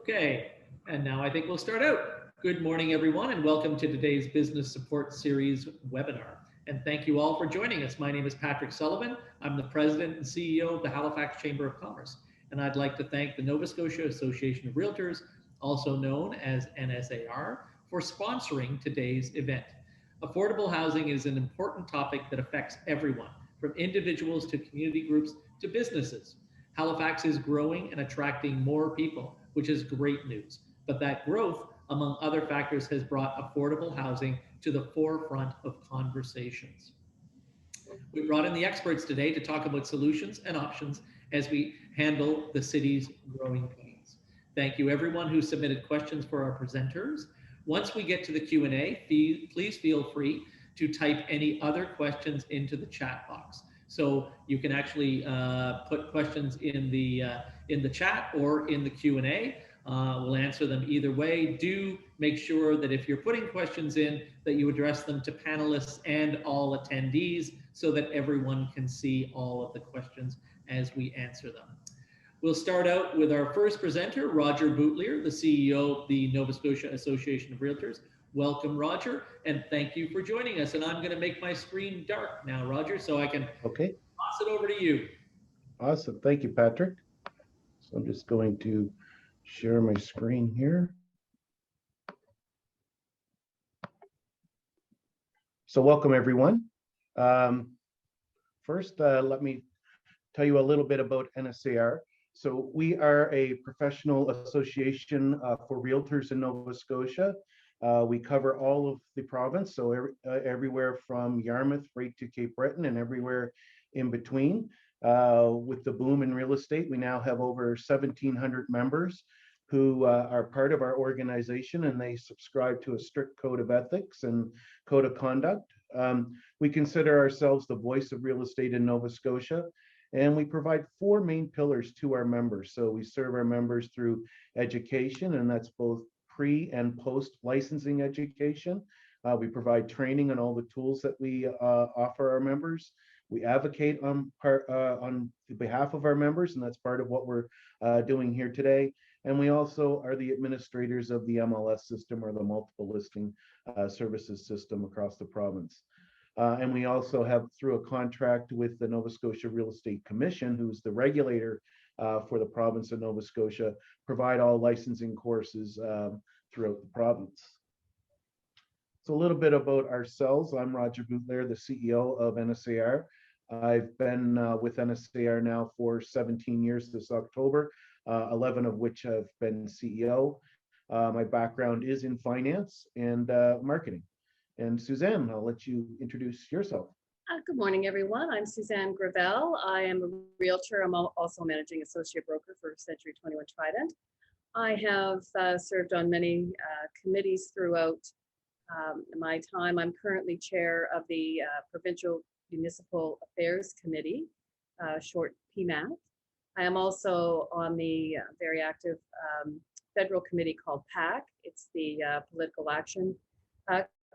Okay, and now I think we'll start out. Good morning, everyone, and welcome to today's Business Support Series webinar. And thank you all for joining us. My name is Patrick Sullivan. I'm the President and CEO of the Halifax Chamber of Commerce. And I'd like to thank the Nova Scotia Association of Realtors, also known as NSAR, for sponsoring today's event. Affordable housing is an important topic that affects everyone, from individuals to community groups to businesses. Halifax is growing and attracting more people, which is great news. But that growth, among other factors, has brought affordable housing to the forefront of conversations. We brought in the experts today to talk about solutions and options as we handle the city's growing pains. Thank you everyone who submitted questions for our presenters. Once we get to the Q&A, please feel free to type any other questions into the chat box. So you can actually put questions in the chat or in the Q&A. We'll answer them either way. Do make sure that if you're putting questions in, that you address them to panelists and all attendees so that everyone can see all of the questions as we answer them. We'll start out with our first presenter, Roger Boutilier, the CEO of the Nova Scotia Association of Realtors. Welcome, Roger, and thank you for joining us. And I'm going to make my screen dark now, Roger, so I can toss it over to you. Awesome. Thank you, Patrick. So I'm just going to share my screen here. So welcome, everyone. First, let me tell you a little bit about NSAR. So we are a professional association for realtors in Nova Scotia. We cover all of the province, so everywhere from Yarmouth right to Cape Breton and everywhere in between. With the boom in real estate, we now have over 1,700 members who are part of our organization, and they subscribe to a strict code of ethics and code of conduct. We consider ourselves the voice of real estate in Nova Scotia, and we provide four main pillars to our members. So we serve our members through education, and that's both pre and post licensing education. We provide training on all the tools that we offer our members. We advocate on behalf of our members, and that's part of what we're doing here today. And we also are the administrators of the MLS system, or the multiple listing services system across the province. And we also have, through a contract with the Nova Scotia Real Estate Commission, who's the regulator for the province of Nova Scotia, provide all licensing courses throughout the province. So a little bit about ourselves. I'm Roger Boutilier, the CEO of NSAR. I've been with NSAR now for 17 years this October, 11 of which have been CEO. My background is in finance and marketing. And Suzanne, I'll let you introduce yourself. Good morning, everyone. I'm Suzanne Gravelle. I am a realtor. I'm also managing associate broker for Century 21 Trident. I have served on many committees throughout my time. I'm currently chair of the Provincial Municipal Affairs Committee, short PMAC. I am also on the very active federal committee called PAC. It's the Political Action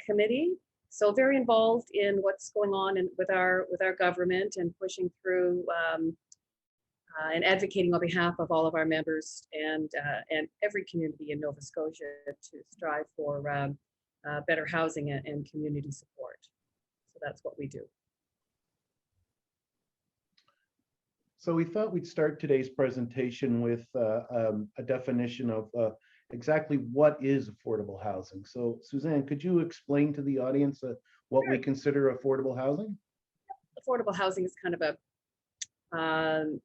Committee. So very involved in what's going on with our government and pushing through and advocating on behalf of all of our members and every community in Nova Scotia to strive for better housing and community support. So that's what we do. So we thought we'd start today's presentation with a definition of exactly what is affordable housing. So Suzanne, could you explain to the audience what we consider affordable housing? Affordable housing is kind of a,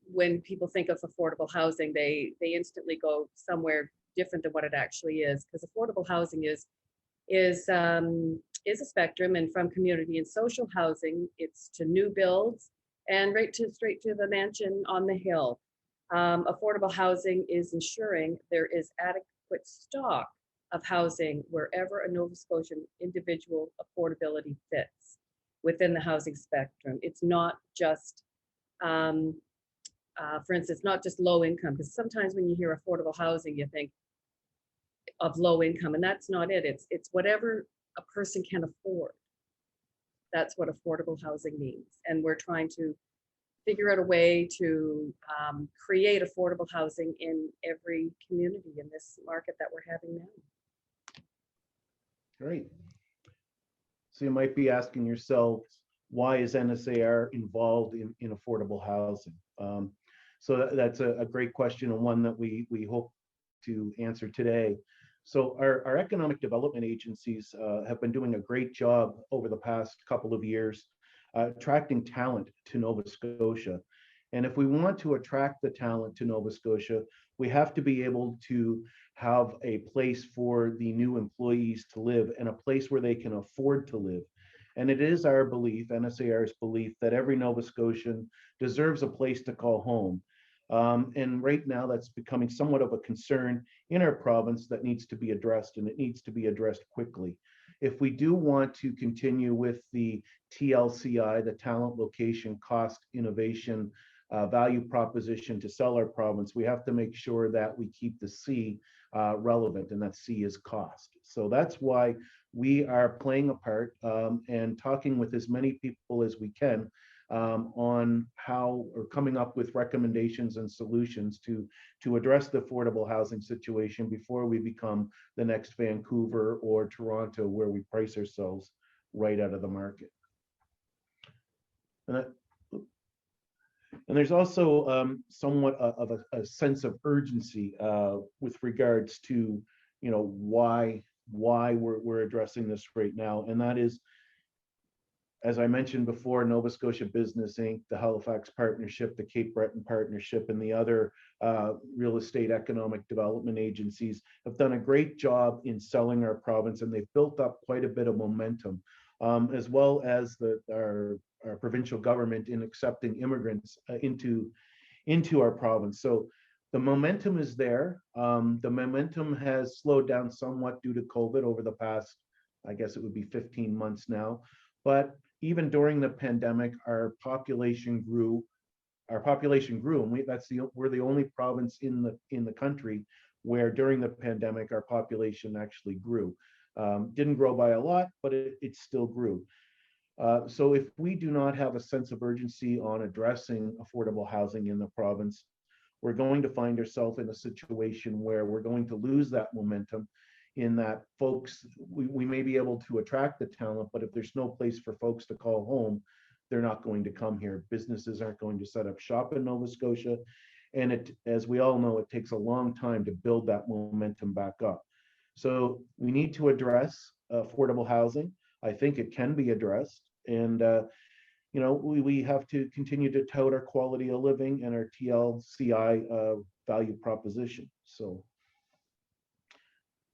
when people think of affordable housing, they instantly go somewhere different than what it actually is, because affordable housing is a spectrum, and from community and social housing, it's to new builds and straight to the mansion on the hill. Affordable housing is ensuring there is adequate stock of housing wherever a Nova Scotian individual affordability fits within the housing spectrum. It's not just, for instance, not just low income, because sometimes when you hear affordable housing, you think of low income, and that's not it. It's whatever a person can afford. That's what affordable housing means. And we're trying to figure out a way to create affordable housing in every community in this market that we're having now. Great. So you might be asking yourselves, why is NSAR involved in affordable housing? So that's a great question, and one that we hope to answer today. So our economic development agencies have been doing a great job over the past couple of years attracting talent to Nova Scotia. And if we want to attract the talent to Nova Scotia, we have to be able to have a place for the new employees to live and a place where they can afford to live. And it is our belief, NSAR's belief, that every Nova Scotian deserves a place to call home. And right now that's becoming somewhat of a concern in our province that needs to be addressed, and it needs to be addressed quickly. If we do want to continue with the TLCI, the talent, location, cost, innovation, value proposition to sell our province, we have to make sure that we keep the C relevant, and that C is cost. So that's why we are playing a part and talking with as many people as we can on how, or coming up with recommendations and solutions to address the affordable housing situation before we become the next Vancouver or Toronto, where we price ourselves right out of the market. And there's also somewhat of a sense of urgency with regards to, you know, why we're addressing this right now, and that is, as I mentioned before, Nova Scotia Business Inc., the Halifax Partnership, the Cape Breton Partnership, and the other real estate economic development agencies have done a great job in selling our province, and they've built up quite a bit of momentum, as well as our provincial government in accepting immigrants into our province. So the momentum is there. The momentum has slowed down somewhat due to COVID over the past, I guess it would be 15 months now, but even during the pandemic, our population grew, and we're the only province in the country where during the pandemic our population actually grew. Didn't grow by a lot, but it still grew. So if we do not have a sense of urgency on addressing affordable housing in the province, we're going to find ourselves in a situation where we're going to lose that momentum, in that folks, we may be able to attract the talent, but if there's no place for folks to call home, they're not going to come here. Businesses aren't going to set up shop in Nova Scotia. And it, as we all know, it takes a long time to build that momentum back up. So we need to address affordable housing. I think it can be addressed. And you know, we have to continue to tout our quality of living and our TLCI value proposition. So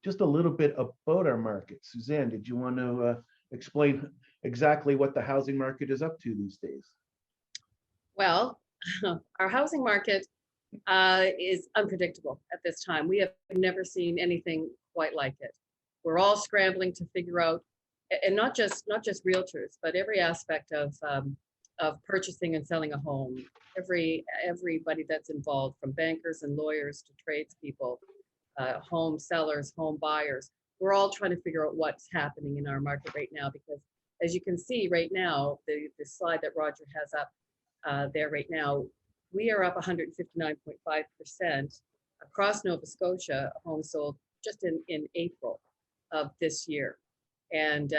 just a little bit about our market. Suzanne, did you want to explain exactly what the housing market is up to these days? Well, our housing market is unpredictable at this time. We have never seen anything quite like it. We're all scrambling to figure out, and not just realtors, but every aspect of purchasing and selling a home. Everybody that's involved, from bankers and lawyers to tradespeople, home sellers, home buyers. We're all trying to figure out what's happening in our market right now, because as you can see right now, the slide that Roger has up there right now, we are up 159.5% across Nova Scotia, homes sold just in April of this year, and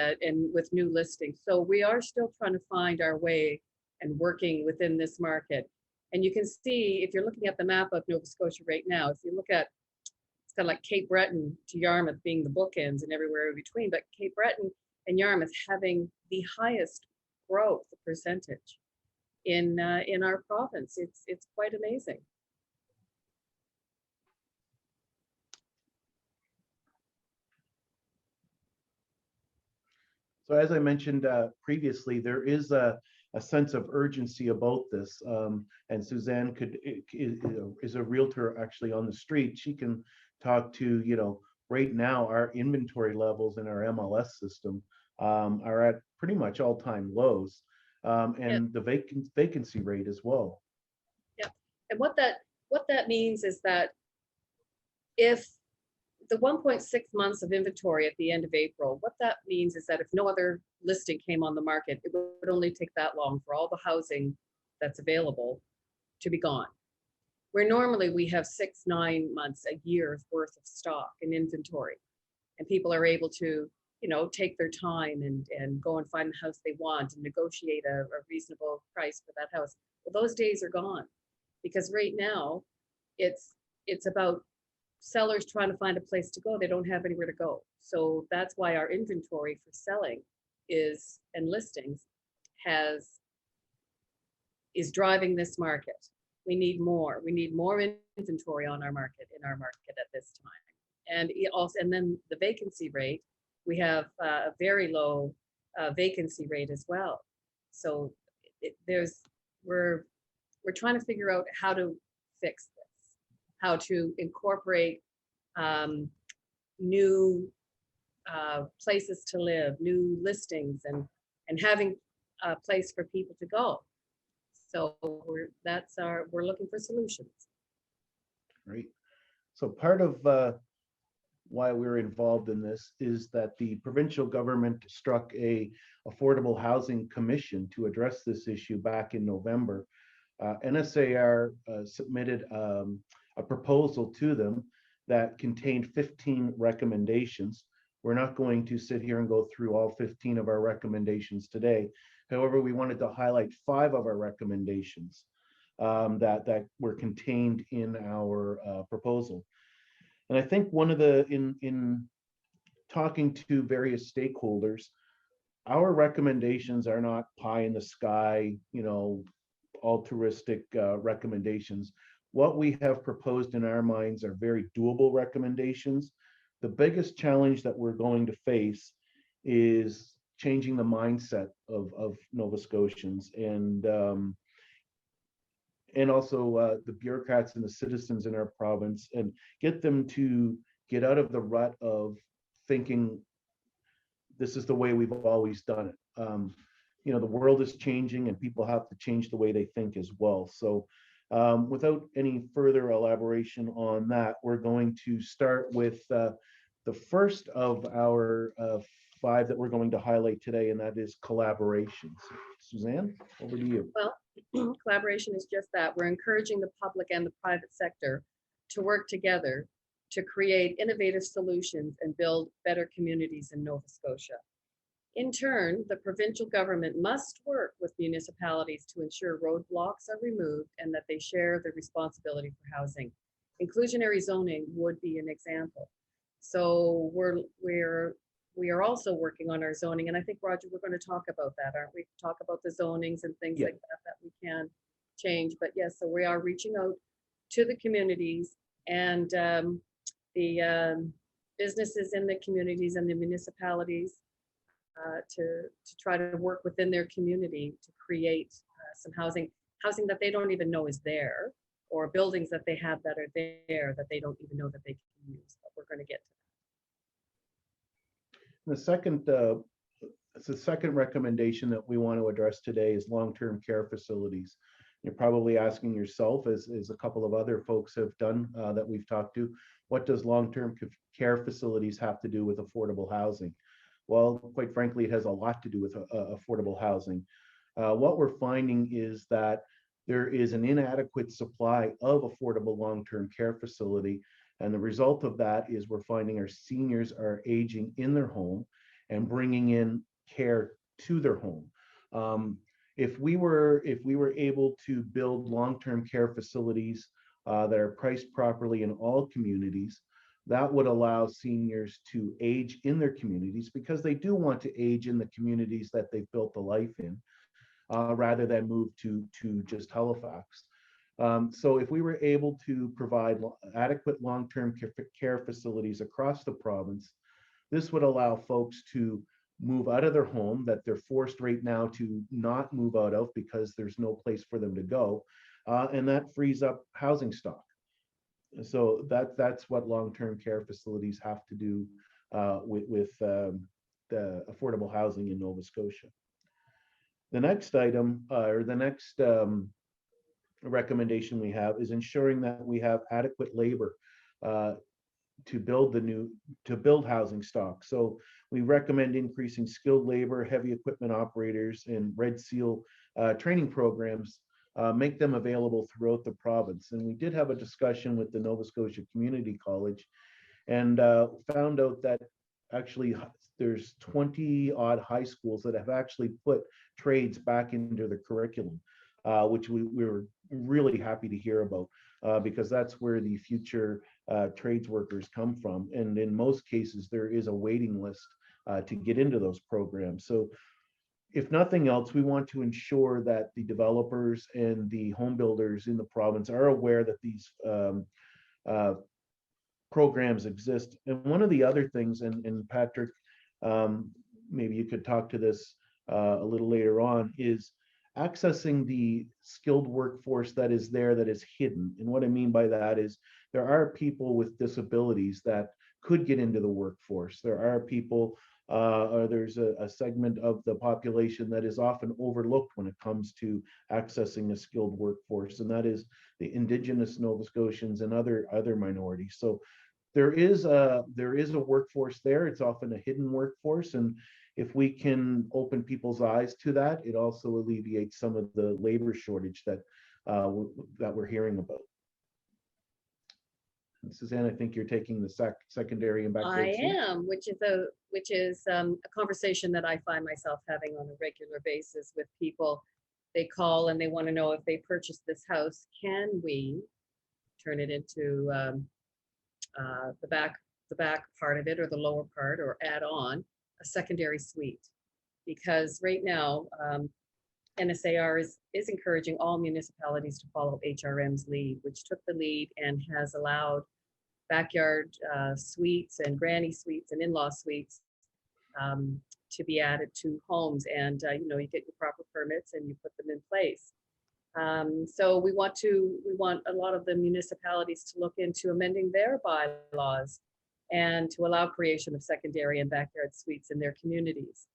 with new listings. So we are still trying to find our way and working within this market. And you can see, if you're looking at the map of Nova Scotia right now, if you look at, kind of like Cape Breton to Yarmouth being the bookends and everywhere in between, but Cape Breton and Yarmouth having the highest growth percentage in our province. It's quite amazing. So as I mentioned previously, there is a sense of urgency about this, and Suzanne is a realtor actually on the street. She can talk to, you know, right now our inventory levels in our MLS system are at pretty much all-time lows, and the vacancy rate as well. Yeah, and what that means is that if the 1.6 months of inventory at the end of April, what that means is that if no other listing came on the market, it would only take that long for all the housing that's available to be gone. Where normally we have 6-9 months, a year's worth of stock and inventory, and people are able to, take their time and go and find the house they want and negotiate a reasonable price for that house. Well, those days are gone, because right now it's about sellers trying to find a place to go. They don't have anywhere to go. So that's why our inventory for selling and listings is driving this market. We need more inventory on our market, at this time. And then the vacancy rate, we have a very low vacancy rate as well. So we're trying to figure out how to fix this, how to incorporate new places to live, new listings, and having a place for people to go. So we're looking for solutions. Right. So part of why we're involved in this is that the provincial government struck a affordable housing commission to address this issue back in November. NSAR submitted a proposal to them that contained 15 recommendations. We're not going to sit here and go through all 15 of our recommendations today. However, we wanted to highlight 5 of our recommendations that were contained in our proposal. And I think one of in talking to various stakeholders, our recommendations are not pie in the sky, altruistic recommendations. What we have proposed in our minds are very doable recommendations. The biggest challenge that we're going to face is changing the mindset of Nova Scotians and also the bureaucrats and the citizens in our province, and get them to get out of the rut of thinking this is the way we've always done it. The world is changing and people have to change the way they think as well. So without any further elaboration on that, we're going to start with the first of our 5 that we're going to highlight today, and that is collaboration. Suzanne, over to you. Well, collaboration is just that. We're encouraging the public and the private sector to work together to create innovative solutions and build better communities in Nova Scotia. In turn, the provincial government must work with municipalities to ensure roadblocks are removed and that they share the responsibility for housing. Inclusionary zoning would be an example. So we are also working on our zoning, and I think, Roger, we're going to talk about that, aren't we? Talk about the zonings and things like that we can change. But yes, so we are reaching out to the communities and the businesses in the communities and the municipalities to try to work within their community to create some housing that they don't even know is there, or buildings that they have that are there that they don't even know that they can use. But we're going to get to that. The second recommendation that we want to address today is long-term care facilities. You're probably asking yourself, as a couple of other folks have done that we've talked to, what does long-term care facilities have to do with affordable housing? Well, quite frankly, it has a lot to do with affordable housing. What we're finding is that there is an inadequate supply of affordable long-term care facility. And the result of that is we're finding our seniors are aging in their home and bringing in care to their home. If we were able to build long-term care facilities that are priced properly in all communities, that would allow seniors to age in their communities, because they do want to age in the communities that they've built a life in, rather than move to just Halifax. So if we were able to provide adequate long-term care facilities across the province, this would allow folks to move out of their home that they're forced right now to not move out of because there's no place for them to go, and that frees up housing stock. So that's what long-term care facilities have to do with the affordable housing in Nova Scotia. The next item, or the next recommendation we have, is ensuring that we have adequate labor to build housing stock. So we recommend increasing skilled labor, heavy equipment operators, and Red Seal training programs make them available throughout the province. And we did have a discussion with the Nova Scotia Community College and found out that actually there's 20 odd high schools that have actually put trades back into the curriculum, which we were really happy to hear about, because that's where the future trades workers come from. And in most cases, there is a waiting list to get into those programs. So if nothing else, we want to ensure that the developers and the home builders in the province are aware that these programs exist. And one of the other things, and Patrick, maybe you could talk to this a little later on, is accessing the skilled workforce that is there, that is hidden. And what I mean by that is there are people with disabilities that could get into the workforce. There are people, or there's a segment of the population that is often overlooked when it comes to accessing a skilled workforce, and that is the Indigenous Nova Scotians and other minorities. So there is a workforce there. It's often a hidden workforce, and if we can open people's eyes to that, it also alleviates some of the labor shortage that we're hearing about. And Suzanne, I think you're taking the secondary and backyard I suites. am, which is a conversation that I find myself having on a regular basis with people. They call and they want to know, if they purchase this house, can we turn it into the back part of it, or the lower part, or add on a secondary suite? Because right now, NSAR is encouraging all municipalities to follow HRM's lead, which took the lead and has allowed backyard suites and granny suites and in-law suites to be added to homes. And you get your proper permits and you put them in place. So we want a lot of the municipalities to look into amending their bylaws and to allow creation of secondary and backyard suites in their communities.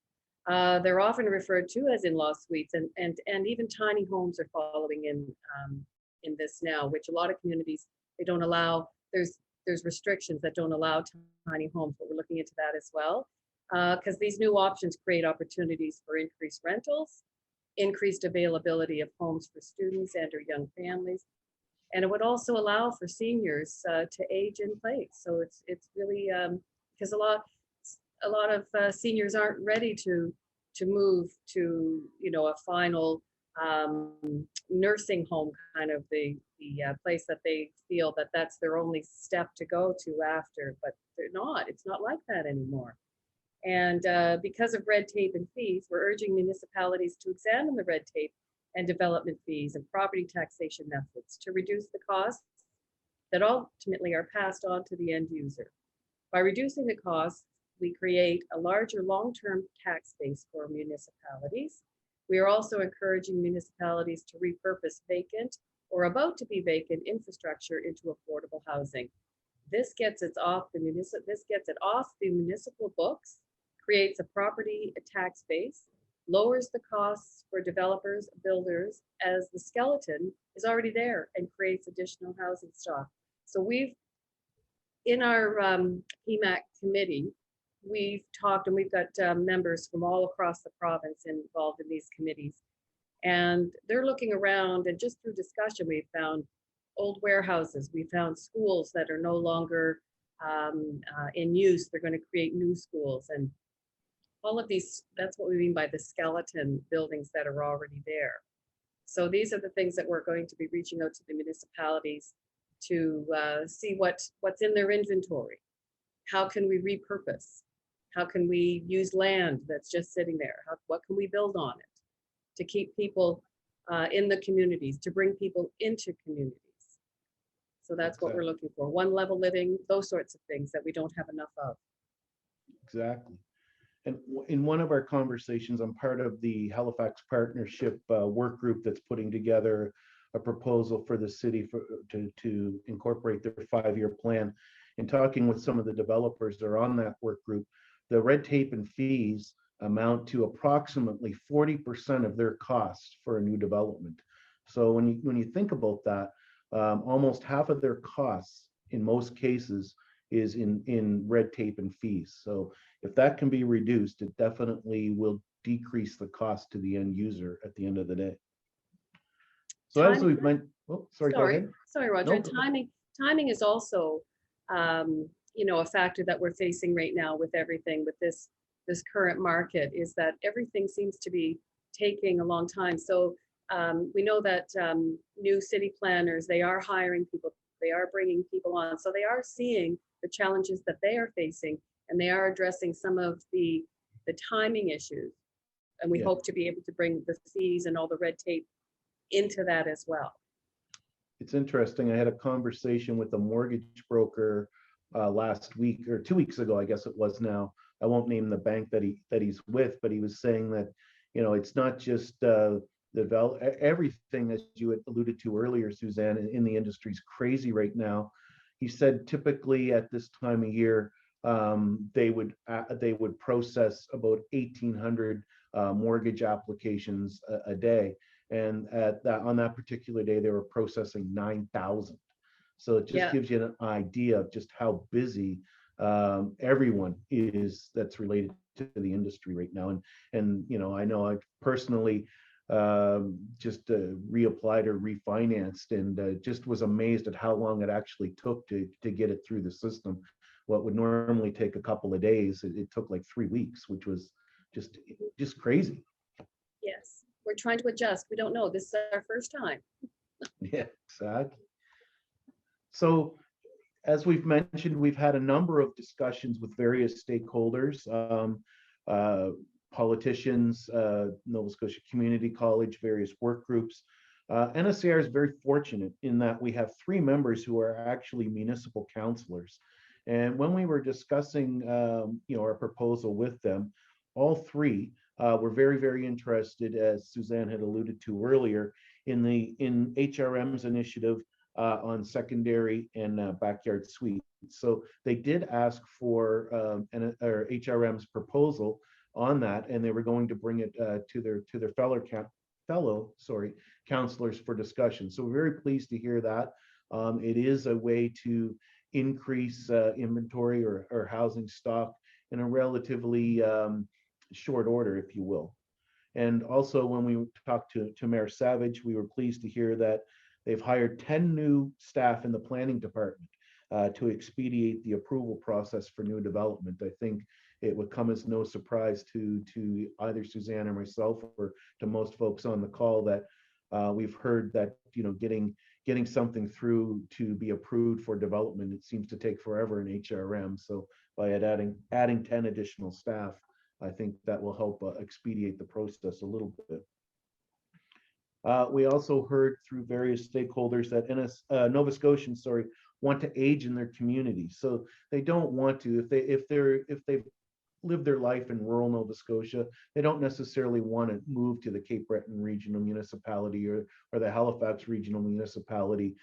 They're often referred to as in-law suites, and even tiny homes are following in this now, which a lot of communities, they don't allow. There's restrictions that don't allow tiny homes, but we're looking into that as well, because these new options create opportunities for increased rentals, increased availability of homes for students and or young families, and it would also allow for seniors to age in place. So it's really because a lot of seniors aren't ready to move to a final nursing home, kind of the place that they feel that that's their only step to go to after, but they're not. It's not like that anymore. And because of red tape and fees, we're urging municipalities to examine the red tape and development fees and property taxation methods to reduce the costs that ultimately are passed on to the end user. By reducing the costs, we create a larger long-term tax base for municipalities. We are also encouraging municipalities to repurpose vacant or about to be vacant infrastructure into affordable housing. This gets it off the municipal books, creates a property tax base, lowers the costs for developers, builders, as the skeleton is already there, and creates additional housing stock. So we've, in our PMAC committee, we've talked, and we've got members from all across the province involved in these committees. And they're looking around, and just through discussion, we've found old warehouses. We found schools that are no longer in use. They're going to create new schools. And all of these, that's what we mean by the skeleton buildings that are already there. So these are the things that we're going to be reaching out to the municipalities to see what's in their inventory. How can we repurpose? How can we use land that's just sitting there? What can we build on it to keep people in the communities, to bring people into communities? So that's what we're looking for. One level living, those sorts of things that we don't have enough of. Exactly. And in one of our conversations, I'm part of the Halifax Partnership work group that's putting together a proposal for the city to incorporate their 5-year plan. In talking with some of the developers that are on that work group, the red tape and fees amount to approximately 40% of their costs for a new development. So when you think about that, almost half of their costs in most cases is in red tape and fees. So if that can be reduced, it definitely will decrease the cost to the end user at the end of the day. So as timing, we've mentioned, oh, sorry, go ahead. sorry, Roger. No, And timing is also, you know, a factor that we're facing right now with everything, with this current market, is that everything seems to be taking a long time. So we know that new city planners, they are hiring people, they are bringing people on. So they are seeing the challenges that they are facing, and they are addressing some of the timing issues. And we Yeah. hope to be able to bring the fees and all the red tape into that as well. It's interesting. I had a conversation with a mortgage broker last week or 2 weeks ago, I guess it was now. I won't name the bank that he's with, but he was saying that, you know, it's not just everything, as you had alluded to earlier, Suzanne, in the industry is crazy right now. He said typically at this time of year, they would process about 1,800 mortgage applications a day. And on that particular day, they were processing 9,000. So it just gives you an idea of just how busy everyone is that's related to the industry right now. And you know I personally just reapplied or refinanced, and just was amazed at how long it actually took to get it through the system. What would normally take a couple of days, it took like 3 weeks, which was just crazy. Yes, we're trying to adjust. We don't know. This is our first time. Yeah, exactly. So as we've mentioned, we've had a number of discussions with various stakeholders, politicians, Nova Scotia Community College, various work groups. NSAR is very fortunate in that we have 3 members who are actually municipal councillors. And when we were discussing our proposal with them, all 3 were very, very interested, as Suzanne had alluded to earlier, in HRM's initiative on secondary and backyard suites. So they did ask for HRM's proposal on that, and they were going to bring it to their fellow counselors for discussion. So we're very pleased to hear that. It is a way to increase inventory or housing stock in a relatively short order, if you will. And also, when we talked to Mayor Savage, we were pleased to hear that they've hired 10 new staff in the planning department to expedite the approval process for new development. I think it would come as no surprise to either Suzanne or myself, or to most folks on the call, that we've heard that getting something through to be approved for development, it seems to take forever in HRM. So by adding 10 additional staff, I think that will help expedite the process a little bit. We also heard through various stakeholders that Nova Scotians, want to age in their community. So they don't want to, if they've lived their life in rural Nova Scotia, they don't necessarily want to move to the Cape Breton Regional Municipality or the Halifax Regional Municipality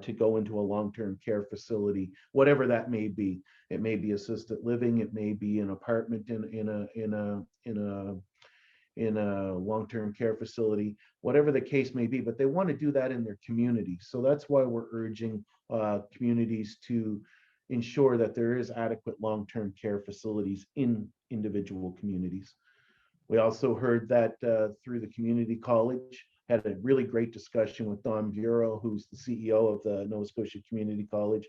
to go into a long-term care facility, whatever that may be. It may be assisted living, it may be an apartment in a long-term care facility, whatever the case may be, but they want to do that in their community. So that's why we're urging communities to ensure that there is adequate long-term care facilities in individual communities. We also heard that through the community college, had a really great discussion with Don Bureau, who's the CEO of the Nova Scotia Community College,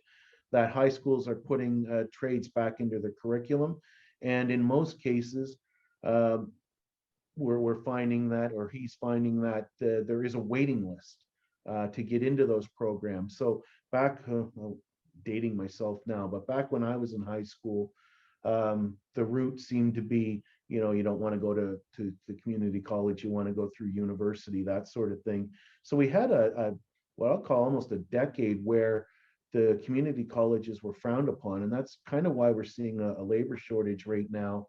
that high schools are putting trades back into their curriculum. And in most cases, we're finding that, or he's finding that there is a waiting list to get into those programs. So back, dating myself now, but back when I was in high school, the route seemed to be, you don't want to go to the community college, you want to go through university, that sort of thing. So we had what I'll call almost a decade where the community colleges were frowned upon, and that's kind of why we're seeing a labor shortage right now.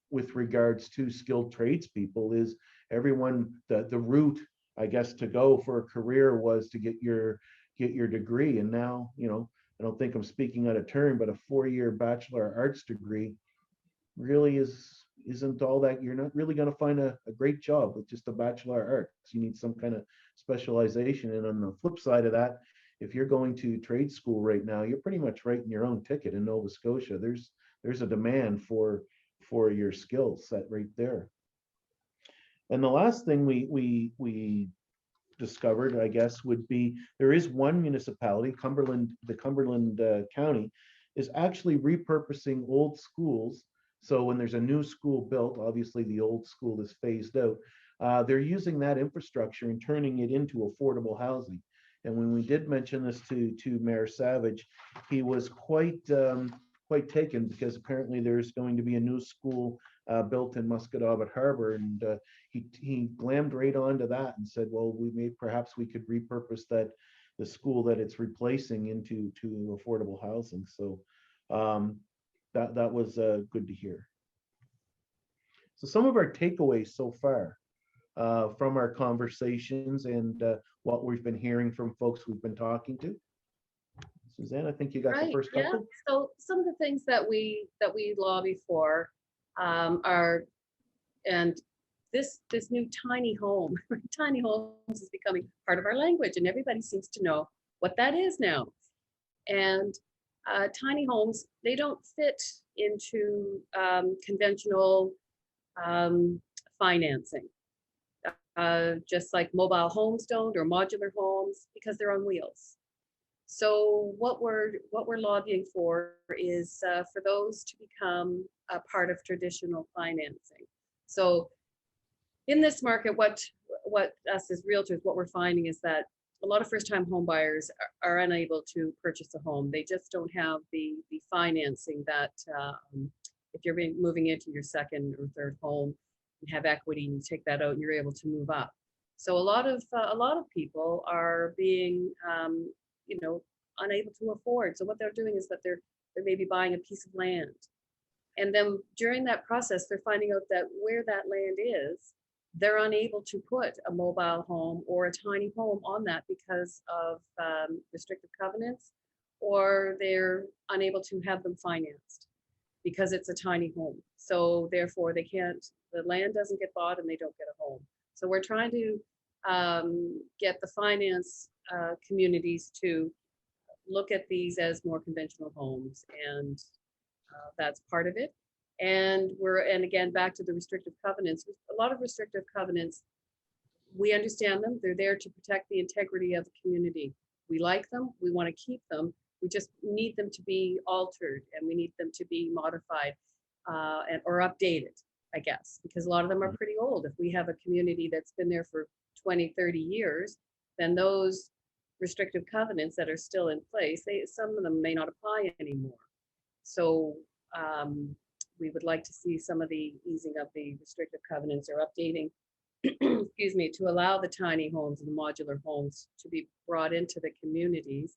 With regards to skilled tradespeople, is everyone, the route, I guess, to go for a career was to get your degree. And now, I don't think I'm speaking out of turn, but a 4-year Bachelor of Arts degree really isn't all that. You're not really going to find a great job with just a Bachelor of Arts. You need some kind of specialization. And on the flip side of that, if you're going to trade school right now, you're pretty much writing your own ticket in Nova Scotia. There's a demand for your skill set right there. And the last thing we discovered, I guess, would be there is one municipality, the Cumberland County, is actually repurposing old schools. So when there's a new school built, obviously the old school is phased out. They're using that infrastructure and turning it into affordable housing. And when we did mention this to Mayor Savage, he was quite taken, because apparently there's going to be a new school built in Musquodoboit Harbor, and he glammed right onto that and said, well, perhaps we could repurpose the school that it's replacing into affordable housing. So that was good to hear. So some of our takeaways so far from our conversations and what we've been hearing from folks we've been talking to. Suzanne, I think you got the first couple. Yeah. So some of the things that we lobby for are, and this new tiny home, tiny homes is becoming part of our language, and everybody seems to know what that is now. And tiny homes, they don't fit into conventional financing, just like mobile homes don't, or modular homes, because they're on wheels. So what we're lobbying for is for those to become a part of traditional financing. So in this market, what us as realtors, what we're finding is that a lot of first-time home buyers are unable to purchase a home. They just don't have the financing that if you're moving into your second or third home, you have equity and you take that out and you're able to move up. So a lot of people are being unable to afford. So what they're doing is that they're maybe buying a piece of land, and then during that process, they're finding out that where that land is, they're unable to put a mobile home or a tiny home on that because of restrictive covenants, or they're unable to have them financed because it's a tiny home. So therefore they can't, the land doesn't get bought and they don't get a home. So we're trying to get the finance communities to look at these as more conventional homes, and that's part of it. And again, back to the restrictive covenants, a lot of restrictive covenants, we understand them. They're there to protect the integrity of the community. We like them, we want to keep them. We just need them to be altered, and we need them to be modified or updated, I guess, because a lot of them are pretty old. If we have a community that's been there for 20, 30 years, then those restrictive covenants that are still in place, some of them may not apply anymore. So we would like to see some of the easing of the restrictive covenants or updating, excuse me, to allow the tiny homes and the modular homes to be brought into the communities,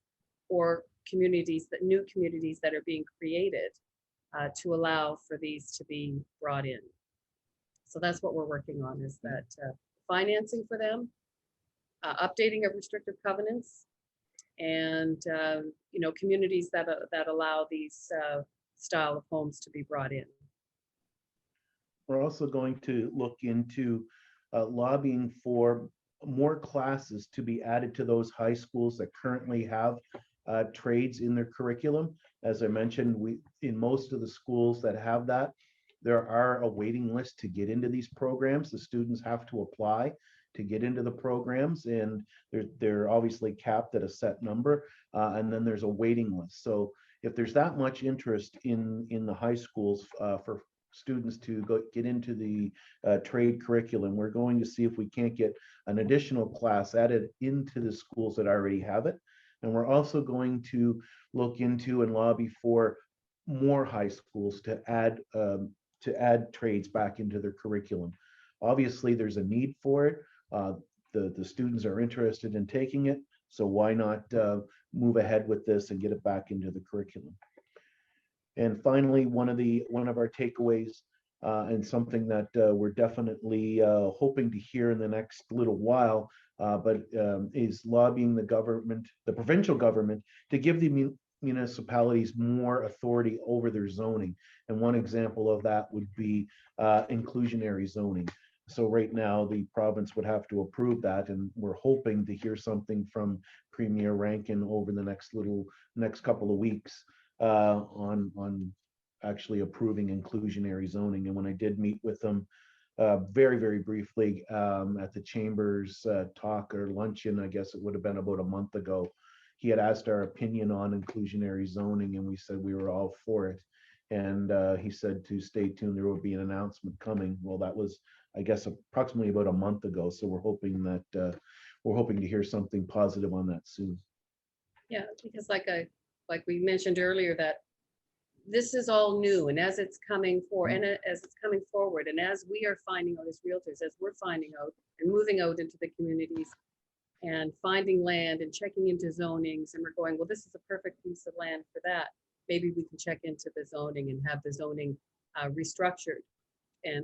or new communities that are being created to allow for these to be brought in. So that's what we're working on, is that financing for them, updating of restrictive covenants, and communities that allow these style of homes to be brought in. We're also going to look into lobbying for more classes to be added to those high schools that currently have trades in their curriculum. As I mentioned, in most of the schools that have that, there are a waiting list to get into these programs. The students have to apply to get into the programs, and they're obviously capped at a set number, and then there's a waiting list. So if there's that much interest in the high schools for students to get into the trade curriculum, we're going to see if we can't get an additional class added into the schools that already have it. And we're also going to look into and lobby for more high schools to add trades back into their curriculum. Obviously, there's a need for it. The students are interested in taking it, so why not move ahead with this and get it back into the curriculum? And finally, one of our takeaways, and something that we're definitely hoping to hear in the next little while, is lobbying the provincial government, to give the municipalities more authority over their zoning. And one example of that would be inclusionary zoning. So right now, the province would have to approve that, and we're hoping to hear something from Premier Rankin over the next couple of weeks on actually approving inclusionary zoning. And when I did meet with them very, very briefly at the Chamber's talk or luncheon, I guess it would have been about a month ago. He had asked our opinion on inclusionary zoning, and we said we were all for it. And he said to stay tuned, there will be an announcement coming. Well, that was, I guess, approximately about a month ago. So we're hoping to hear something positive on that soon. Yeah, because like we mentioned earlier, that this is all new, and as it's coming forward, and as it's coming forward, and as we are finding out as realtors, as we're finding out and moving out into the communities and finding land and checking into zonings, and we're going, well, this is a perfect piece of land for that. Maybe we can check into the zoning and have the zoning restructured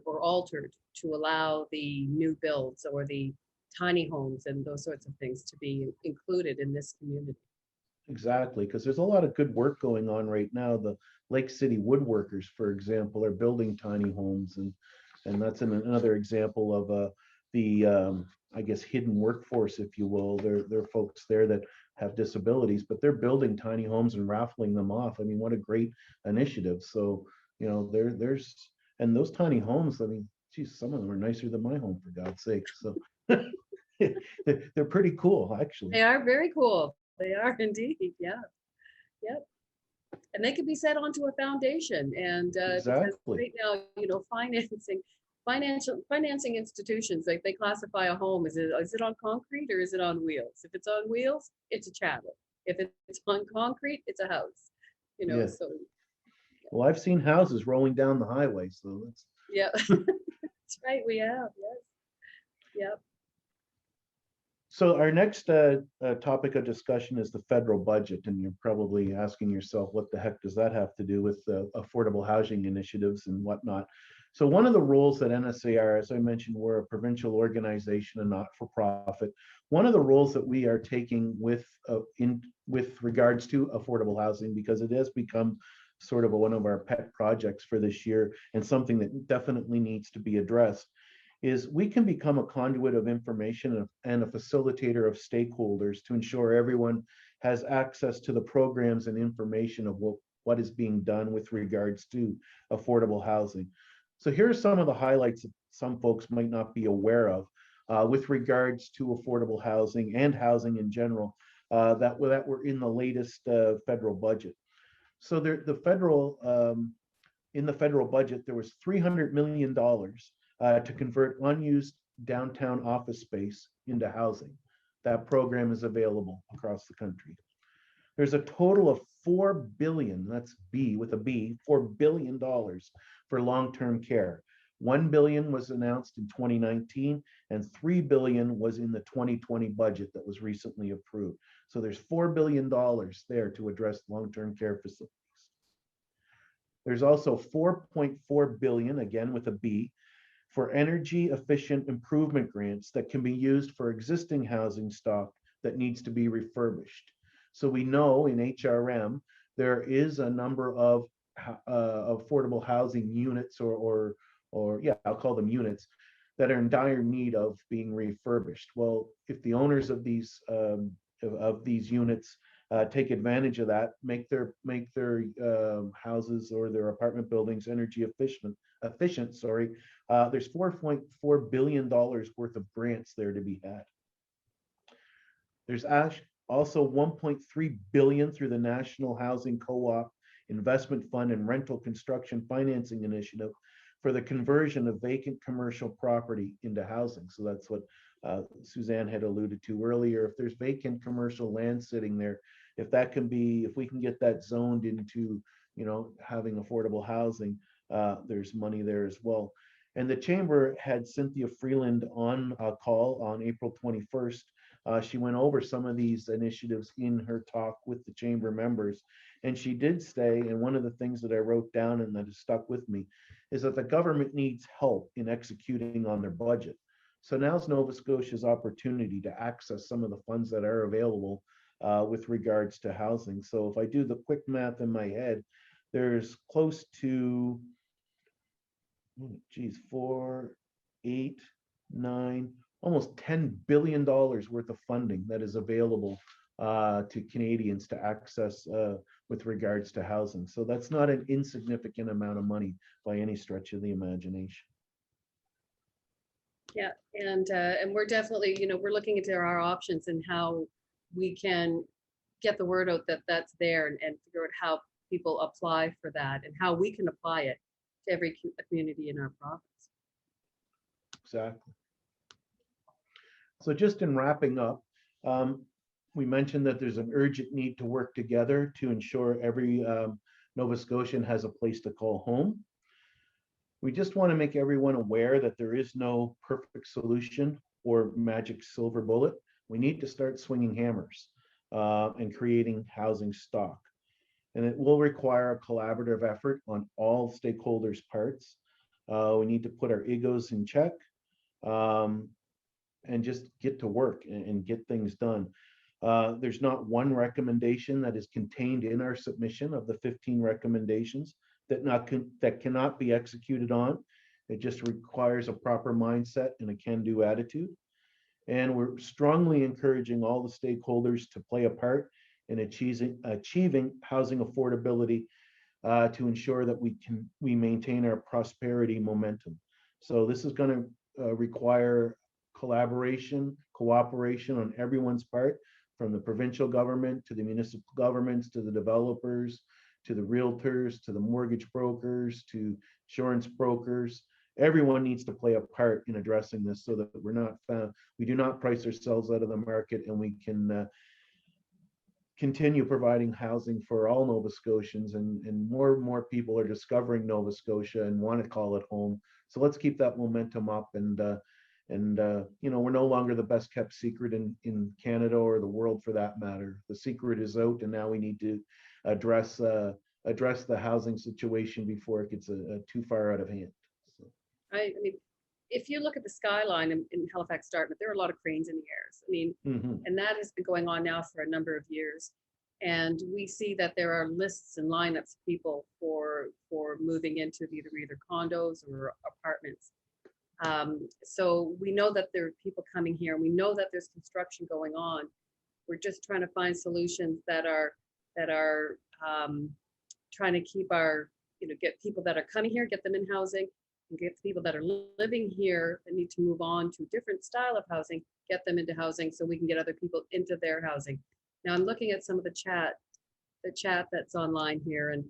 or altered to allow the new builds or the tiny homes and those sorts of things to be included in this community. Exactly, because there's a lot of good work going on right now. The Lake City woodworkers, for example, are building tiny homes, and that's another example of I guess, hidden workforce, if you will. There are folks there that have disabilities, but they're building tiny homes and raffling them off. I mean, what a great initiative. So, you know, and those tiny homes, I mean, geez, some of them are nicer than my home, for God's sake. So they're pretty cool, actually. They are very cool. They are indeed. Yeah. Yep. And they could be set onto a foundation. And Exactly. Because right now, you know, financing institutions, like they classify a home, is it on concrete or is it on wheels? If it's on wheels, it's a chattel. If it's on concrete, it's a house. You know, Yeah. so. Well, I've seen houses rolling down the highway, so that's. Yeah. That's right. We have. Yes. Yep. So our next topic of discussion is the federal budget, and you're probably asking yourself, what the heck does that have to do with affordable housing initiatives and whatnot? So one of the roles that NSAR, as I mentioned, we're a provincial organization and not-for-profit. One of the roles that we are taking with regards to affordable housing, because it has become sort of one of our pet projects for this year and something that definitely needs to be addressed, is we can become a conduit of information and a facilitator of stakeholders to ensure everyone has access to the programs and information of what is being done with regards to affordable housing. So here are some of the highlights that some folks might not be aware of with regards to affordable housing and housing in general that were in the latest federal budget. So in the federal budget, there was $300 million to convert unused downtown office space into housing. That program is available across the country. There's a total of $4 billion, that's B with a B, $4 billion for long-term care. $1 billion was announced in 2019 and $3 billion was in the 2020 budget that was recently approved. So there's $4 billion there to address long-term care facilities. There's also $4.4 billion, again with a B, for energy efficient improvement grants that can be used for existing housing stock that needs to be refurbished. So we know in HRM, there is a number of affordable housing units or yeah, I'll call them units that are in dire need of being refurbished. Well, if the owners of these units take advantage of that, make their houses or their apartment buildings energy efficient, there's $4.4 billion worth of grants there to be had. There's also $1.3 billion through the National Housing Co-op Investment Fund and Rental Construction Financing Initiative for the conversion of vacant commercial property into housing. So that's what Suzanne had alluded to earlier. If there's vacant commercial land sitting there, if we can get that zoned into, you know, having affordable housing, there's money there as well. And the Chamber had Cynthia Freeland on a call on April 21st. She went over some of these initiatives in her talk with the Chamber members. And she did say, and one of the things that I wrote down and that has stuck with me, is that the government needs help in executing on their budget. So now's Nova Scotia's opportunity to access some of the funds that are available with regards to housing. So if I do the quick math in my head, there's close to, 4, 8, 9, almost $10 billion worth of funding that is available to Canadians to access with regards to housing. So that's not an insignificant amount of money by any stretch of the imagination. Yeah, and we're definitely, we're looking into our options and how we can get the word out that that's there, and figure out how people apply for that and how we can apply it to every community in our province. Exactly. So just in wrapping up, we mentioned that there's an urgent need to work together to ensure every Nova Scotian has a place to call home. We just want to make everyone aware that there is no perfect solution or magic silver bullet. We need to start swinging hammers and creating housing stock. And it will require a collaborative effort on all stakeholders' parts. We need to put our egos in check and just get to work and get things done. There's not one recommendation that is contained in our submission of the 15 recommendations that cannot be executed on. It just requires a proper mindset and a can-do attitude. And we're strongly encouraging all the stakeholders to play a part in achieving housing affordability to ensure that we maintain our prosperity momentum. So this is going to require collaboration, cooperation on everyone's part, from the provincial government to the municipal governments, to the developers, to the realtors, to the mortgage brokers, to insurance brokers. Everyone needs to play a part in addressing this so that we do not price ourselves out of the market, and we can continue providing housing for all Nova Scotians, and more people are discovering Nova Scotia and want to call it home. So let's keep that momentum up, and we're no longer the best kept secret in Canada or the world for that matter. The secret is out, and now we need to address the housing situation before it gets too far out of hand. So. I mean, if you look at the skyline in Halifax, Dartmouth, there are a lot of cranes in the airs. I mean, and that has been going on now for a number of years. And we see that there are lists and lineups of people for moving into either condos or apartments. So we know that there are people coming here, and we know that there's construction going on. We're just trying to find solutions that are trying to keep get people that are coming here, get them in housing, and get people that are living here that need to move on to a different style of housing, get them into housing so we can get other people into their housing. Now I'm looking at some of the chat that's online here, and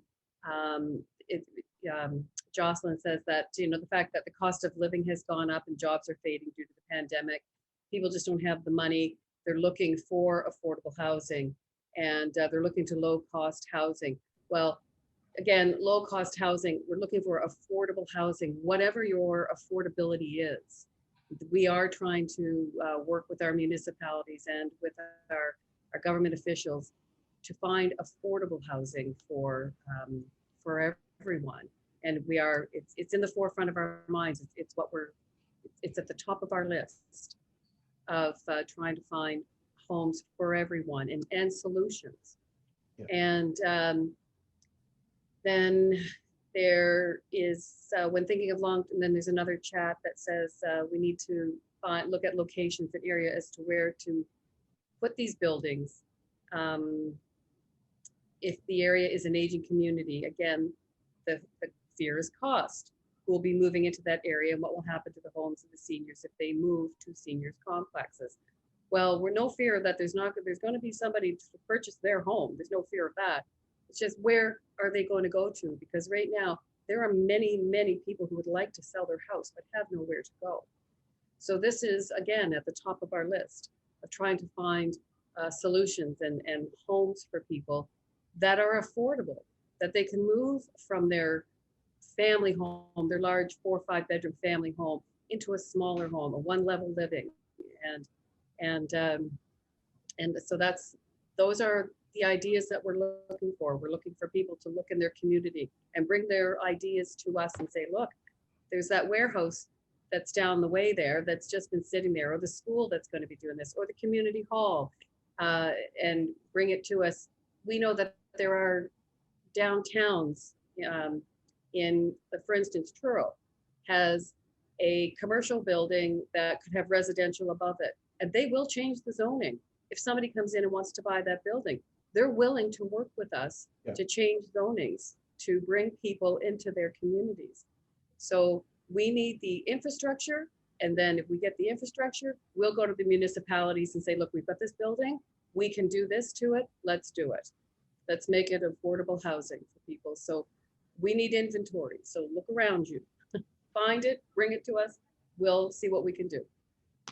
Jocelyn says that, the fact that the cost of living has gone up and jobs are fading due to the pandemic, people just don't have the money. They're looking for affordable housing, and they're looking to low-cost housing. Well, again, low-cost housing, we're looking for affordable housing, whatever your affordability is. We are trying to work with our municipalities and with our government officials to find affordable housing for everyone. And it's in the forefront of our minds. It's at the top of our list of trying to find homes for everyone and solutions. Yeah. And then there is, when thinking of and then there's another chat that says we need to look at locations and area as to where to put these buildings. If the area is an aging community, again, the fear is cost. Who will be moving into that area, and what will happen to the homes of the seniors if they move to seniors complexes? Well, we're no fear that there's going to be somebody to purchase their home. There's no fear of that. It's just, where are they going to go to? Because right now there are many, many people who would like to sell their house but have nowhere to go. So this is, again, at the top of our list of trying to find solutions and homes for people that are affordable, that they can move from their family home, their large 4 or 5 bedroom family home, into a smaller home, a one-level living, and so those are the ideas that we're looking for. We're looking for people to look in their community and bring their ideas to us and say, look, there's that warehouse that's down the way there that's just been sitting there, or the school that's going to be doing this, or the community hall, and bring it to us. We know that there are downtowns for instance, Truro has a commercial building that could have residential above it, and they will change the zoning. If somebody comes in and wants to buy that building, they're willing to work with us to change zonings to bring people into their communities. So we need the infrastructure, And then if we get the infrastructure, we'll go to the municipalities and say, look, we've got this building, we can do this to it, let's do it. Let's make it affordable housing for people. So we need inventory. So look around you, find it, bring it to us. We'll see what we can do.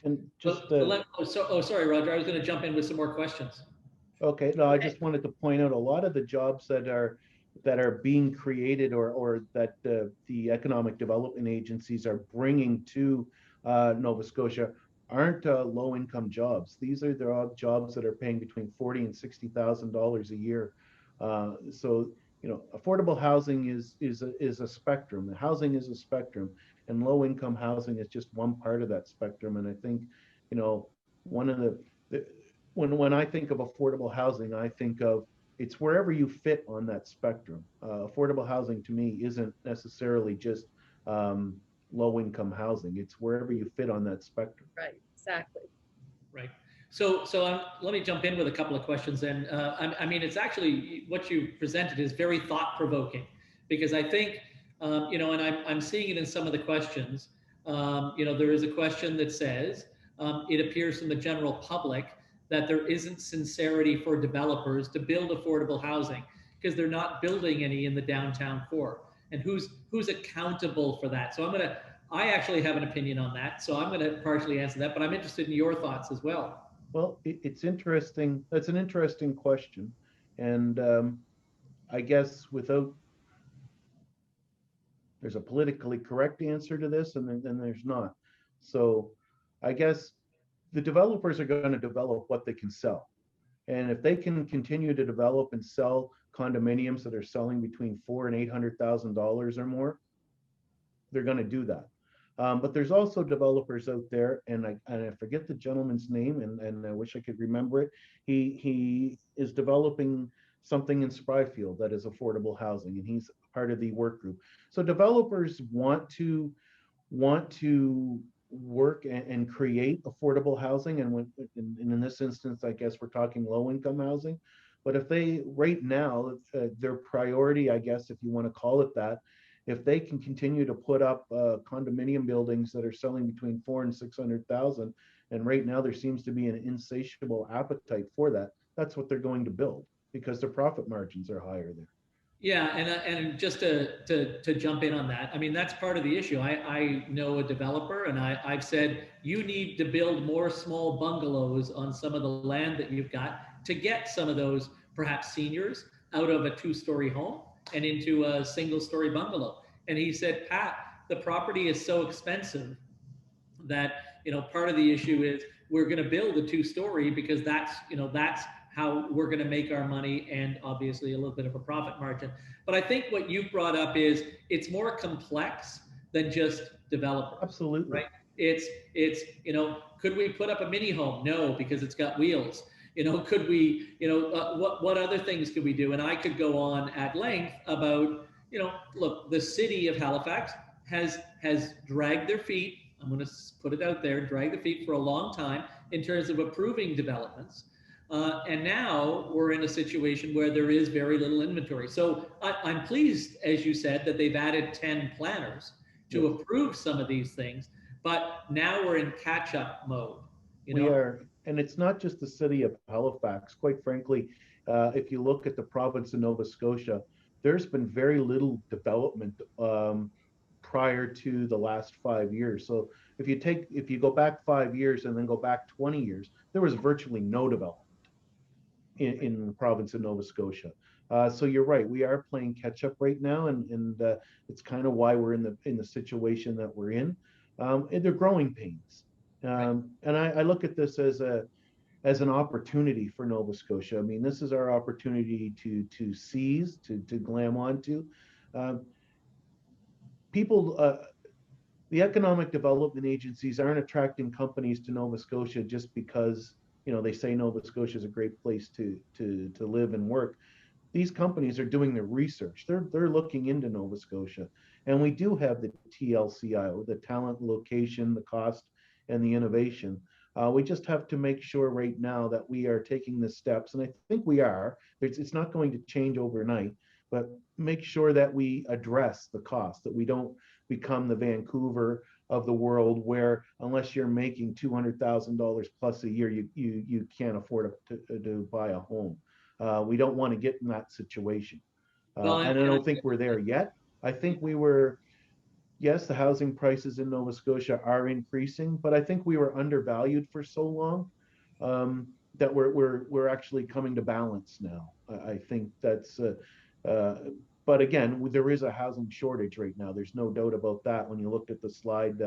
And just sorry, Roger, I was going to jump in with some more questions. okay, no, I just wanted to point out a lot of the jobs that are being created or that the economic development agencies are bringing to Nova Scotia aren't low-income jobs. These are jobs that are paying between $40,000 and $60,000 a year. So you know, affordable housing is a spectrum. The housing is a spectrum, and low-income housing is just one part of that spectrum. And I think, you know, one of when I think of affordable housing, I think of it's wherever you fit on that spectrum. Affordable housing to me isn't necessarily just low-income housing. It's wherever you fit on that spectrum. Right, exactly. Right. So let me jump in with a couple of questions. And I mean, it's actually what you presented is very thought-provoking, because I think, you know, and I'm seeing it in some of the questions. You know, there is a question that says, it appears from the general public that there isn't sincerity for developers to build affordable housing because they're not building any in the downtown core. And who's accountable for that? So I actually have an opinion on that. So I'm going to partially answer that, but I'm interested in your thoughts as well. Well, it's interesting. That's an interesting question. And I guess there's a politically correct answer to this, and then there's not. So I guess the developers are going to develop what they can sell. And if they can continue to develop and sell condominiums that are selling between $400,000 and $800,000 or more, they're going to do that. But there's also developers out there, and I forget the gentleman's name, and I wish I could remember it. He is developing something in Spryfield that is affordable housing, and he's part of the work group. So developers want to work and create affordable housing, and in this instance, I guess we're talking low-income housing. But if they right now, their priority, I guess, if you want to call it that, if they can continue to put up condominium buildings that are selling between $400,000 and $600,000, and right now there seems to be an insatiable appetite for that, that's what they're going to build because their profit margins are higher there. Yeah, and just to jump in on that, I mean, that's part of the issue. I know a developer, and I've said, you need to build more small bungalows on some of the land that you've got to get some of those perhaps seniors out of a two-story home and into a single-story bungalow. And he said, Pat, the property is so expensive that, you know, part of the issue is we're going to build a two-story because that's how we're going to make our money, and obviously a little bit of a profit margin. But I think what you brought up is it's more complex than just developers. Absolutely. Right? It's you know, could we put up a mini home? No, because it's got wheels. You know, could we, you know, what other things could we do? And I could go on at length about, you know, look, the city of Halifax has dragged their feet. I'm going to put it out there, drag the feet for a long time in terms of approving developments. And now we're in a situation where there is very little inventory. So I'm pleased, as you said, that they've added 10 planners to approve some of these things, but now we're in catch-up mode. We are, and it's not just the city of Halifax. Quite frankly, if you look at the province of Nova Scotia, there's been very little development prior to the last 5 years. So if you go back 5 years and then go back 20 years, there was virtually no development in the province of Nova Scotia. So you're right, we are playing catch up right now, and it's kind of why we're in the situation that we're in. And they're growing pains. And I look at this as an opportunity for Nova Scotia. I mean, this is our opportunity to seize, to glam onto. People, the economic development agencies aren't attracting companies to Nova Scotia just because, you know, they say Nova Scotia is a great place to live and work. These companies are doing their research. They're looking into Nova Scotia, and we do have the TLCI, the talent, location, the cost, and the innovation. We just have to make sure right now that we are taking the steps, and I think we are. It's not going to change overnight, but make sure that we address the cost, that we don't become the Vancouver of the world where unless you're making $200,000 plus a year, you can't afford to buy a home. We don't want to get in that situation. Well, And I don't think we're there yet. I think we were, yes, the housing prices in Nova Scotia are increasing, but I think we were undervalued for so long that we're actually coming to balance now. I think that's, but again, there is a housing shortage right now. There's no doubt about that. When you looked at the slide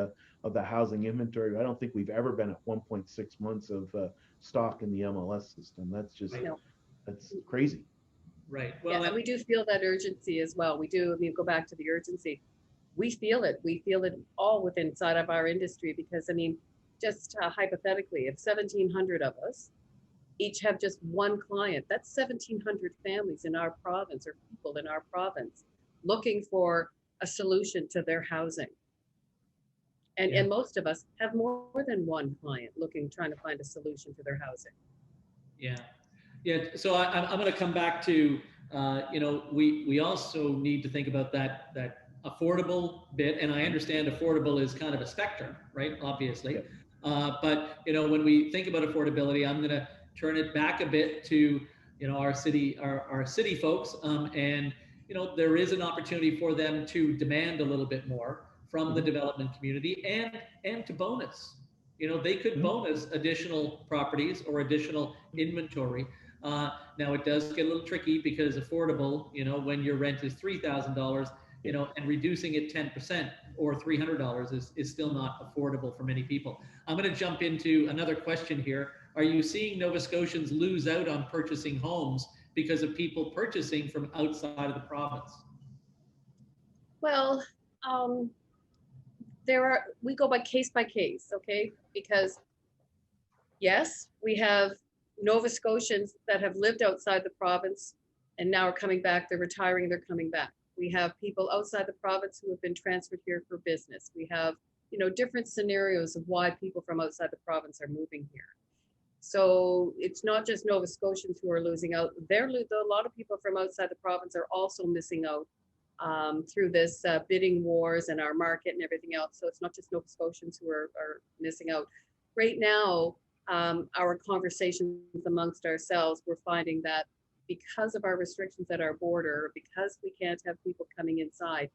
of the housing inventory, I don't think we've ever been at 1.6 months of stock in the MLS system. That's just, that's crazy. Right. Well, yeah, and we do feel that urgency as well. We do. I mean, go back to the urgency. We feel it. We feel it all within inside of our industry because, I mean, just hypothetically, if 1,700 of us each have just one client, that's 1,700 families in our province or people in our province looking for a solution to their housing. And most of us have more than one client trying to find a solution to their housing. Yeah. Yeah. So I'm going to come back to, you know, we also need to think about that affordable bit. And I understand affordable is kind of a spectrum, right? Obviously. But, you know, when we think about affordability, I'm going to turn it back a bit to, you know, our city folks. And, you know, there is an opportunity for them to demand a little bit more from the development community and to bonus. You know, they could bonus additional properties or additional inventory. Now it does get a little tricky because affordable, you know, when your rent is $3,000, you know, and reducing it 10% or $300 is still not affordable for many people. I'm going to jump into another question here. Are you seeing Nova Scotians lose out on purchasing homes because of people purchasing from outside of the province? Well, we go by case, okay? Because yes, we have Nova Scotians that have lived outside the province and now are coming back. They're retiring, they're coming back. We have people outside the province who have been transferred here for business. We have, you know, different scenarios of why people from outside the province are moving here. So it's not just Nova Scotians who are losing out. A lot of people from outside the province are also missing out through this bidding wars and our market and everything else. So it's not just Nova Scotians who are missing out. Right now, our conversations amongst ourselves, we're finding that because of our restrictions at our border, because we can't have people coming inside,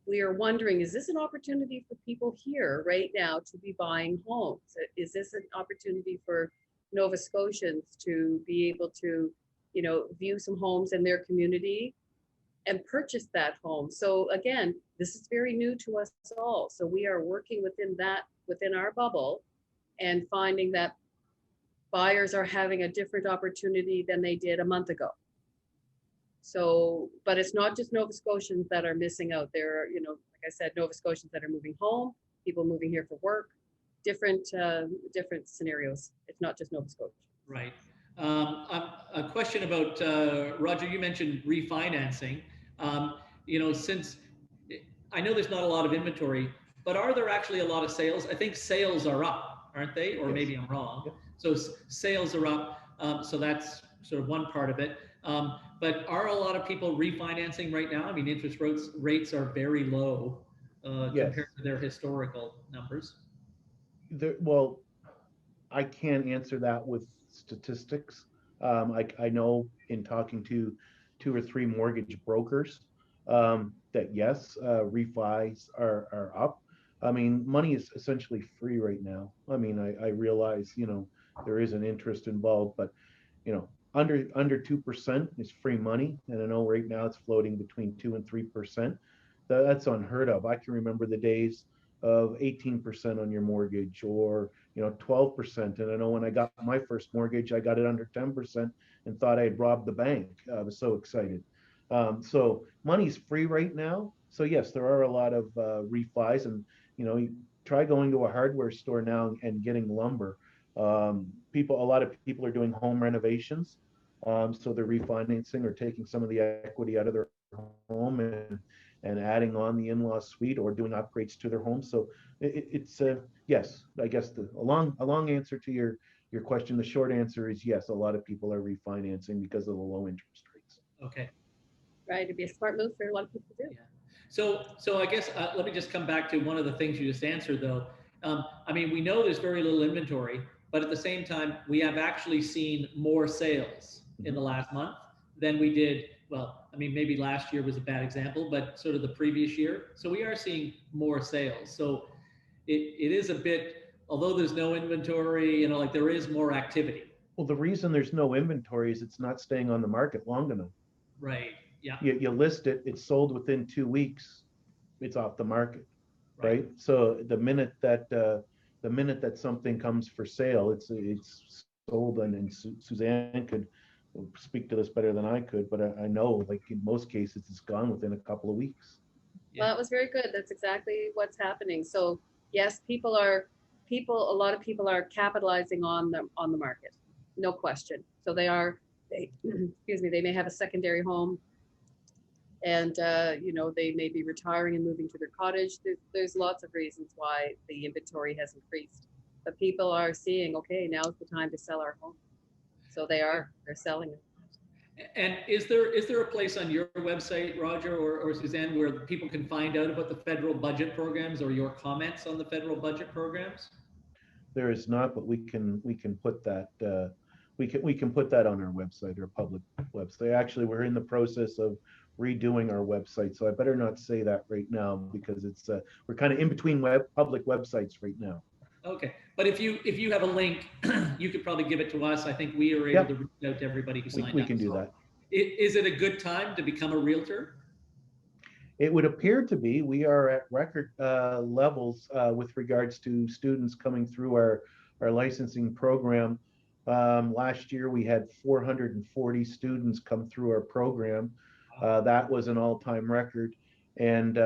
we are wondering, is this an opportunity for people here right now to be buying homes? Is this an opportunity for Nova Scotians to be able to, you know, view some homes in their community and purchase that home? So again, this is very new to us all. So we are working within our bubble and finding that buyers are having a different opportunity than they did a month ago. So, but it's not just Nova Scotians that are missing out. There are, you know, like I said, Nova Scotians that are moving home, people moving here for work, different scenarios. It's not just Nova Scotia. Right. A question about, Roger, you mentioned refinancing. You know, since I know there's not a lot of inventory, but are there actually a lot of sales? I think sales are up, aren't they? Or maybe I'm wrong. Yep. So sales are up. So that's sort of one part of it. But are a lot of people refinancing right now? I mean, interest rates are very low compared to their historical numbers. Well, I can't answer that with statistics. I know in talking to 2 or 3 mortgage brokers that yes, refis are up. I mean, money is essentially free right now. I mean, I realize, you know, there is an interest involved, but, you know, under 2% is free money. And I know right now it's floating between 2 and 3%. That's unheard of. I can remember the days of 18% on your mortgage or, you know, 12%. And I know when I got my first mortgage, I got it under 10% and thought I had robbed the bank. I was so excited. So money's free right now. So yes, there are a lot of refis, and, you know, you try going to a hardware store now and getting lumber. A lot of people are doing home renovations. So they're refinancing or taking some of the equity out of their home and adding on the in-law suite or doing upgrades to their home. So it's yes, I guess a long answer to your question. The short answer is yes, a lot of people are refinancing because of the low interest rates. Okay. Right, it'd be a smart move for a lot of people to do. Yeah. So I guess let me just come back to one of the things you just answered, though. I mean, we know there's very little inventory, but at the same time, we have actually seen more sales in the last month than we did. Well, I mean, maybe last year was a bad example, but sort of the previous year. So we are seeing more sales. So it is a bit, although there's no inventory, like there is more activity. Well, the reason there's no inventory is it's not staying on the market long enough. Right. Yeah. You list it, it's sold within 2 weeks, it's off the market, right? So the minute that something comes for sale, it's sold, and Suzanne could speak to this better than I could, but I know, like in most cases, it's gone within a couple of weeks. Yeah. Well, that was very good. That's exactly what's happening. So yes, a lot of people are capitalizing on the market, no question. So excuse me, they may have a secondary home, and they may be retiring and moving to their cottage. There's lots of reasons why the inventory has increased, but people are seeing, okay, now's the time to sell our home. So they're selling it. And is there a place on your website, Roger or Suzanne, where people can find out about the federal budget programs or your comments on the federal budget programs? There is not, but we can put that we can put that on our website, our public website. Actually, we're in the process of redoing our website, so I better not say that right now, because it's we're kind of in between public websites right now. Okay, but if you have a link, you could probably give it to us. I think we are able to reach out to everybody who signed up. We can do that. Is it a good time to become a realtor? It would appear to be. We are at record levels with regards to students coming through our licensing program. Last year, we had 440 students come through our program. That was an all-time record, and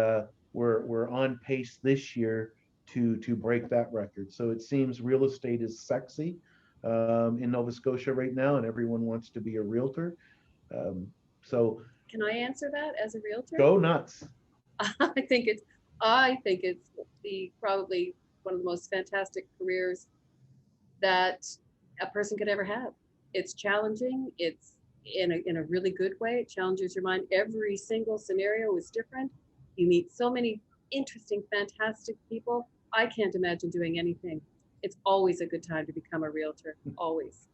we're on pace this year to break that record. So it seems real estate is sexy in Nova Scotia right now, and everyone wants to be a realtor. So can I answer that as a realtor? Go nuts. I think it's probably one of the most fantastic careers that a person could ever have. It's challenging. It's in a really good way. It challenges your mind. Every single scenario is different. You meet so many interesting, fantastic people. I can't imagine doing anything. It's always a good time to become a realtor. Always.